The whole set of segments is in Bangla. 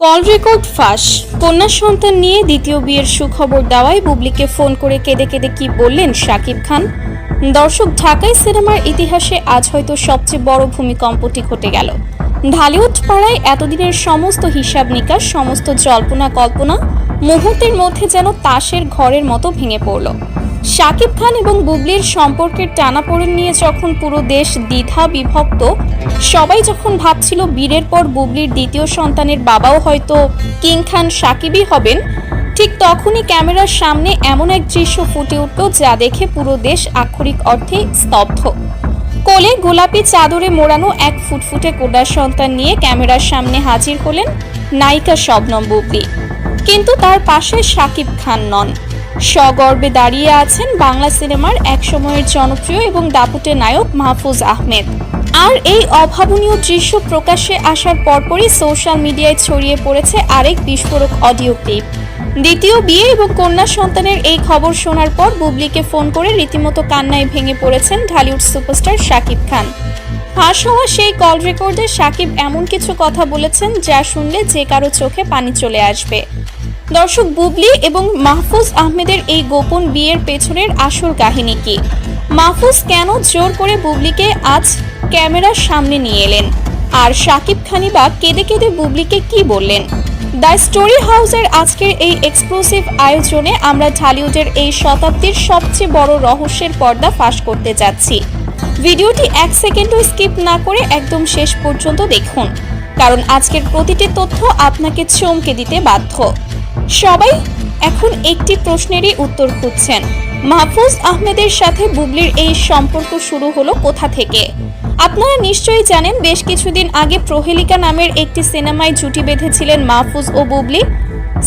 কল রেকর্ড ফাঁস। কন্যা সন্তান নিয়ে দ্বিতীয় বিয়ের সুখবর দেওয়ায় বুবলিকে ফোন করে কেঁদে কেঁদে কি বললেন শাকিব খান। দর্শক, ঢাকায় সিনেমার ইতিহাসে আজ হয়তো সবচেয়ে বড় ভূমিকম্পটি ঘটে গেল। ঢালিউড পাড়ায় এতদিনের সমস্ত হিসাব নিকাশ, সমস্ত জল্পনা কল্পনা মুহূর্তের মধ্যে যেন তাসের ঘরের মতো ভেঙে পড়ল। শাকিব খান এবং বুবলির সম্পর্কের টানাপোড়েন নিয়ে যখন পুরো দেশ দ্বিধা বিভক্ত, সবাই যখন ভাবছিল বীরের পর বুবলির দ্বিতীয় সন্তানের বাবাও হয়তো কিং খান শাকিবই হবেন, ঠিক তখনই ক্যামেরার সামনে এমন এক দৃশ্য ফুটে উঠল যা দেখে পুরো দেশ আক্ষরিক অর্থে স্তব্ধ। কোলে গোলাপি চাদরে মোড়ানো এক ফুটফুটে কন্যা সন্তান নিয়ে ক্যামেরার সামনে হাজির হলেন নায়িকা শবনম বুবলি। কিন্তু তার পাশে শাকিব খান নন, সগর্বে দাঁড়িয়ে আছেন বাংলা সিনেমার এক সময়ের জনপ্রিয় এবং দাপুটে নায়ক মাহফুজ আহমেদ। আর এই অভাবনীয় দৃশ্য প্রকাশ্যে আসার পরপরই সোশ্যাল মিডিয়ায় ছড়িয়ে পড়েছে আরেক বিস্ফোরক অডিও ক্লিপ। দ্বিতীয় বিয়ে এবং কন্যা সন্তানের এই খবর শোনার পর বুবলিকে ফোন করে রীতিমতো কান্নায় ভেঙে পড়েছেন ঢালিউড সুপারস্টার শাকিব খান। ফাঁস হওয়া সেই কল রেকর্ডে শাকিব এমন কিছু কথা বলেছেন যা শুনলে যে কারো চোখে পানি চলে আসবে। দর্শক, বুবলি এবং মাহফুজ আহমেদের এই গোপন বিয়ের পেছনের আসল কাহিনী কি? মাহফুজ কেন জোর করে বুবলিকে আজ ক্যামেরার সামনে নিয়ে এলেন? আর শাকিব খানই বা কেঁদে কেঁদে বুবলিকে কি বললেন? দ্য স্টোরি হাউসের আজকের এই এক্সক্লুসিভ আয়োজনে আমরা ঢালিউডের এই শতাব্দীর সবচেয়ে বড় রহস্যের পর্দা ফাঁস করতে যাচ্ছি। ভিডিওটি এক সেকেন্ডও স্কিপ না করে একদম শেষ পর্যন্ত দেখুন, কারণ আজকের প্রতিটি তথ্য আপনাকে চমকে দিতে বাধ্য। সবাই এখন একটি প্রশ্নেরই উত্তর খুঁজছেন, মাহফুজ আহমেদের সাথে বুবলির এই সম্পর্ক শুরু হলো কোথা থেকে? আপনারা নিশ্চয়ই জানেন, বেশ কিছুদিন আগে প্রহেলিকা নামের একটি সিনেমায় জুটি বেঁধেছিলেন মাহফুজ ও বুবলি।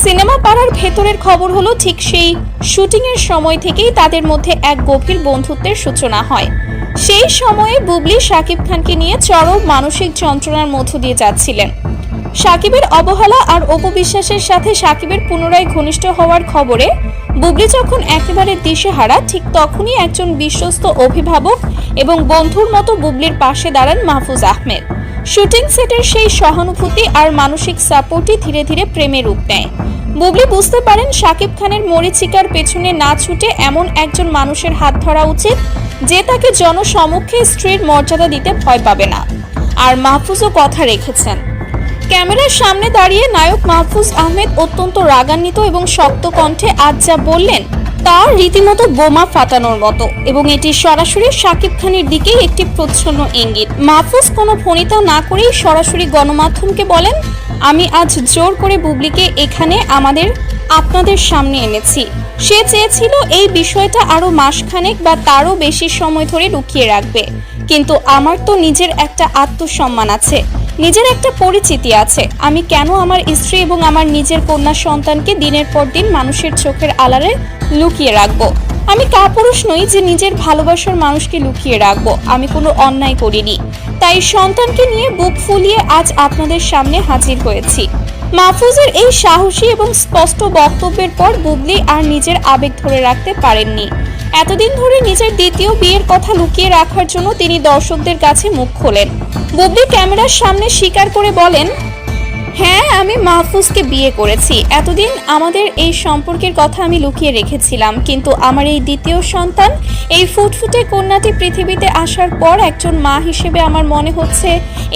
সিনেমা পাড়ার ভেতরের খবর হলো ঠিক সেই শুটিংয়ের সময় থেকেই তাদের মধ্যে এক গভীর বন্ধুত্বের সূচনা হয়। সেই সময়ে বুবলি শাকিব খানকে নিয়ে চরম মানসিক যন্ত্রণার মধ্য দিয়ে যাচ্ছিলেন। শাকিবের অবহেলা আর অপবিশ্বাসের সাথে শাকিবের পুনরায় ঘনিষ্ঠ হওয়ার খবরে বুবলি যখন একেবারে দিশেহারা, ঠিক তখনই একজন বিশ্বস্ত অভিভাবক এবং বন্ধুর মতো বুবলির পাশে দাঁড়ান মাহফুজ আহমেদ। শুটিং সেটের সেই সহানুভূতি আর মানসিক সাপোর্টই ধীরে ধীরে প্রেমে রূপ নেয়। বুবলি বুঝতে পারেন শাকিব খানের মরীচিকার পেছনে না ছুটে এমন একজন মানুষের হাত ধরা উচিত যে তাকে জনসমক্ষে স্ত্রীর মর্যাদা দিতে ভয় পাবে না। আর মাহফুজও কথা রেখেছেন। ক্যামেরার সামনে দাঁড়িয়ে নায়ক মাহফুজ আহমেদ অত্যন্ত রাগান্বিত এবং শক্ত কণ্ঠে আজ যা বললেন তা রীতিমতো বোমা ফাটানোর মতো, এবং এটি সরাসরি শাকিব খানের দিকেই একটি প্রচ্ছন্ন ইঙ্গিত। মাহফুজ কোনো ফণিতা না করেই সরাসরি গণমাধ্যমকে বলেন, আমি আজ জোর করে বুবলিকে এখানে আপনাদের সামনে এনেছি। সে চেয়েছিল এই বিষয়টা আরো মাসখানেক বা তারও বেশি সময় ধরে লুকিয়ে রাখবে, কিন্তু আমার তো নিজের একটা আত্মসম্মান আছে, নিজের একটা পরিচিতি আছে। আমি কেন আমার স্ত্রী এবং আমার নিজের কন্যা সন্তানকে দিনের পর দিন মানুষের চোখের আড়ালে লুকিয়ে রাখবো? আমি কাপুরুষ নই যে নিজের ভালোবাসার মানুষকে লুকিয়ে রাখবো। আমি কোনো অন্যায় করিনি, তাই সন্তানকে নিয়ে বুক ফুলিয়ে আজ আপনাদের সামনে হাজির হয়েছি। মাহফুজের এই সাহসী এবং স্পষ্ট বক্তব্যের পর বুবলি আর নিজের আবেগ ধরে রাখতে পারেননি। এতদিন ধরে নিজের দ্বিতীয় বিয়ের কথা লুকিয়ে রাখার জন্য তিনি দর্শকদের কাছে মুখ খোলেন। বুবলি ক্যামেরার সামনে স্বীকার করে বলেন, হ্যাঁ, আমি মাহফুজকে বিয়ে করেছি। এতদিন আমাদের এই সম্পর্কের কথা আমি লুকিয়ে রেখেছিলাম, কিন্তু আমার এই দ্বিতীয় সন্তান, এই ফুটফুটে কন্যাটি পৃথিবীতে আসার পর একজন মা হিসেবে আমার মনে হচ্ছে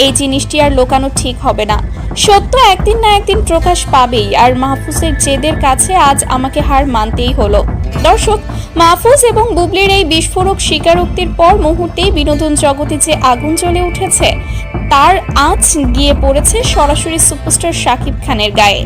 এই জিনিসটি আর লুকানো ঠিক হবে না। সত্য একদিন না একদিন প্রকাশ পাবেই, আর মাহফুজের জেদের কাছে আজ আমাকে হার মানতেই হলো। দর্শক, মাহফুজ এবং বুবলির এই বিস্ফোরক স্বীকারোক্তির পর মুহূর্তেই বিনোদন জগতে যে আগুন জ্বলে উঠেছে তার আঁচ গিয়ে পড়েছে সরাসরি সুপারস্টার শাকিব খানের গায়ে।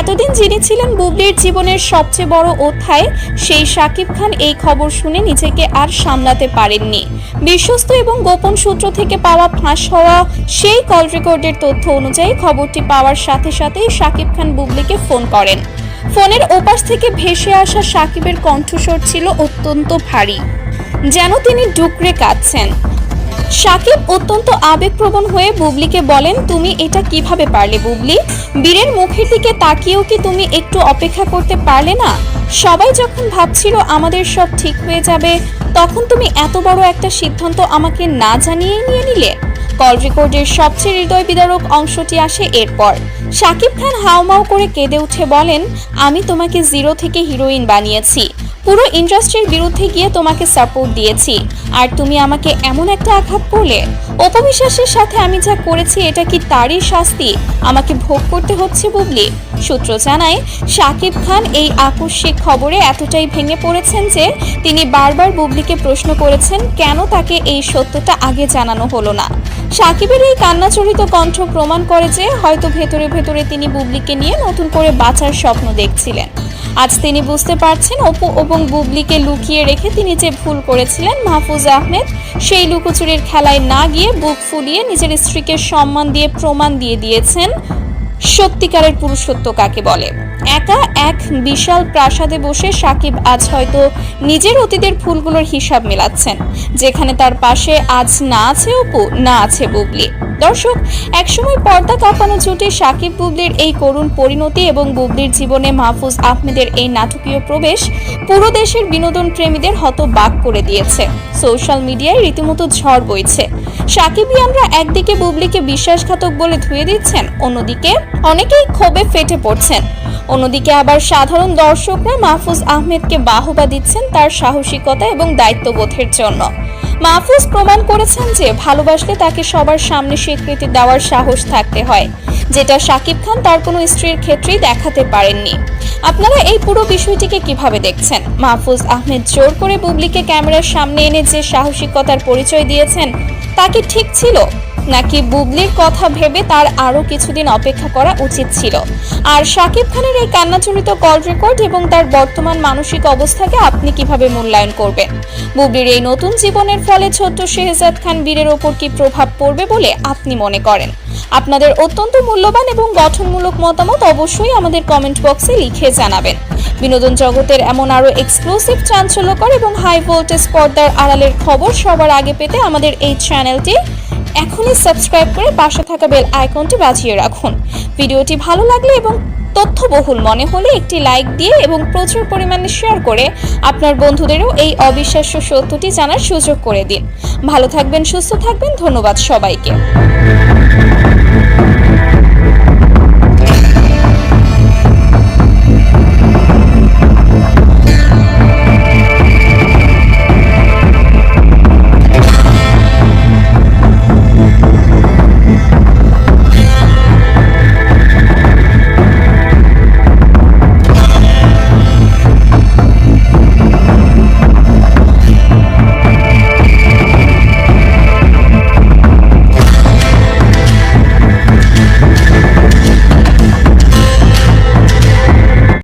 এতদিন যিনি ছিলেন বুবলির জীবনের সবচেয়ে বড় অধ্যায়, সেই শাকিব খান এই খবর শুনে নিজেকে আর সামলাতে পারেননি। বিশ্বস্ত এবং গোপন সূত্র থেকে পাওয়া ফাঁস হওয়া সেই কল রেকর্ডের তথ্য অনুযায়ী খবরটি পাওয়ার সাথে সাথেই শাকিব খান বুবলিকে ফোন করেন। ফোনের ওপাশ থেকে ভেসে আসা শাকিবের কণ্ঠস্বর ছিল অত্যন্ত ভারী, যেন তিনি ডুকরে কাঁদছেন। শাকিব অত্যন্ত আবেগপ্রবণ হয়ে বুবলিকে বলেন, তুমি এটা কিভাবে পারলে বুবলি? বীরের মুখের দিকে তাকিয়েও কি তুমি একটু অপেক্ষা করতে পারলে না? সবাই যখন ভাবছিল আমাদের সব ঠিক হয়ে যাবে, তখন তুমি এত বড় একটা সিদ্ধান্ত আমাকে না জানিয়েই নিয়ে নিলে। কল রেকর্ডের সবচেয়ে হৃদয় বিদারক অংশটি আসে এরপর। শাকিব খান হাউমাউ করে কেঁদে উঠে বলেন, আমি তোমাকে জিরো থেকে হিরোইন বানিয়েছি, পুরো ইন্ডাস্ট্রির বিরুদ্ধে গিয়ে তোমাকে সাপোর্ট দিয়েছি, আর তুমি আমাকে এমন একটা আঘাত করলে। অপবিশ্বাসের সাথে আমি যা করেছি এটা কি তারই শাস্তি আমাকে ভোগ করতে হচ্ছে বুবলি? সূত্র জানায়, শাকিব খান এই আকস্মিক খবরে এতটাই ভেঙে পড়েছেন যে তিনি বারবার বুবলিকে প্রশ্ন করেছেন কেন তাকে এই সত্যটা আগে জানানো হলো না। শাকিবের এই কান্নাজড়িত কণ্ঠ প্রমাণ করে যে হয়তো ভেতরে ভেতরে তিনি বুবলিকে নিয়ে নতুন করে বাঁচার স্বপ্ন দেখছিলেন। আজ তিনি বুঝতে পারছেন অপু এবং বুবলিকে লুকিয়ে রেখে তিনি যে ভুল করেছিলেন। মাহফুজ আহমেদ সেই লুকোচুরির খেলায় না গিয়ে বুক ফুলিয়ে নিজের স্ত্রীকে সম্মান দিয়ে প্রমাণ দিয়ে দিয়েছেন সত্যিকারের পুরুষত্ব কাকে বলে। একা এক বিশাল প্রাসাদে বসে শাকিব আজ হয়তো নিজের অতীতের ভুলগুলোর হিসাব মেলাচ্ছেন, যেখানে তার পাশে আজ না আছে অপু, না আছে বুবলি। দর্শক, একসময় পর্দা কাঁপানো জুটে শাকিব বুবলির এই করুণ পরিণতি এবং বুবলির জীবনে মাহফুজ আহমেদের এই নাটকীয় প্রবেশ পুরো দেশের বিনোদন প্রেমীদের হতবাক করে দিয়েছে। সোশ্যাল মিডিয়ায় রীতিমতো ঝড় বইছে। শাকিবিয়ানরা একদিকে বুবলিকে বিশ্বাসঘাতক বলে ধুয়ে দিচ্ছেন, অন্যদিকে অনেকেই ক্ষোভে ফেটে পড়ছেন। অন্যদিকে আবার সাধারণ দর্শকরা মাহফুজ আহমেদকে বাহবা দিচ্ছেন তার সাহসিকতা এবং দায়িত্ববোধের জন্য। মাহফুজ প্রমাণ করেছেন যে ভালোবাসলে তাকে সবার সামনে স্বীকৃতি দেওয়ার সাহস থাকতে হয়, যেটা শাকিব খান তার কোনো স্ত্রীর ক্ষেত্রেই দেখাতে পারেননি। আপনারা এই পুরো বিষয়টিকে কিভাবে দেখছেন? মাহফুজ আহমেদ জোর করে বুবলিকে ক্যামেরার সামনে এনে যে সাহসিকতার পরিচয় দিয়েছেন তা কি ঠিক ছিল, নাকি বুবলির কথা ভেবে তার আরো কিছুদিন অপেক্ষা করা উচিত ছিল? আর শাকিব খানের এই কান্নাজড়িত কল রেকর্ড এবং তার বর্তমান মানসিক অবস্থাকে আপনি কিভাবে মূল্যায়ন করবেন? বুবলির এই নতুন জীবনের ফলে ছোট্ট শেহজাদ খান বীরের ওপর কি প্রভাব পড়বে বলে আপনি মনে করেন? আপনাদের অত্যন্ত মূল্যবান এবং গঠনমূলক মতামত অবশ্যই আমাদের কমেন্ট বক্সে লিখে জানাবেন। বিনোদন জগতের এমন আরো এক্সক্লুসিভ, চাঞ্চল্যকর এবং হাই ভোল্টেজ পর্দার আড়ালের খবর সবার আগে পেতে আমাদের এই চ্যানেলটি এখনই সাবস্ক্রাইব করে পাশে থাকা বেল আইকনটি বাজিয়ে রাখুন। ভিডিওটি ভালো লাগলে এবং তথ্যবহুল মনে হলে একটি লাইক দিয়ে এবং প্রচুর পরিমাণে শেয়ার করে আপনার বন্ধুদেরও এই অবিশ্বাস্য সত্যটি জানার সুযোগ করে দিন। ভালো থাকবেন, সুস্থ থাকবেন। ধন্যবাদ সবাইকে।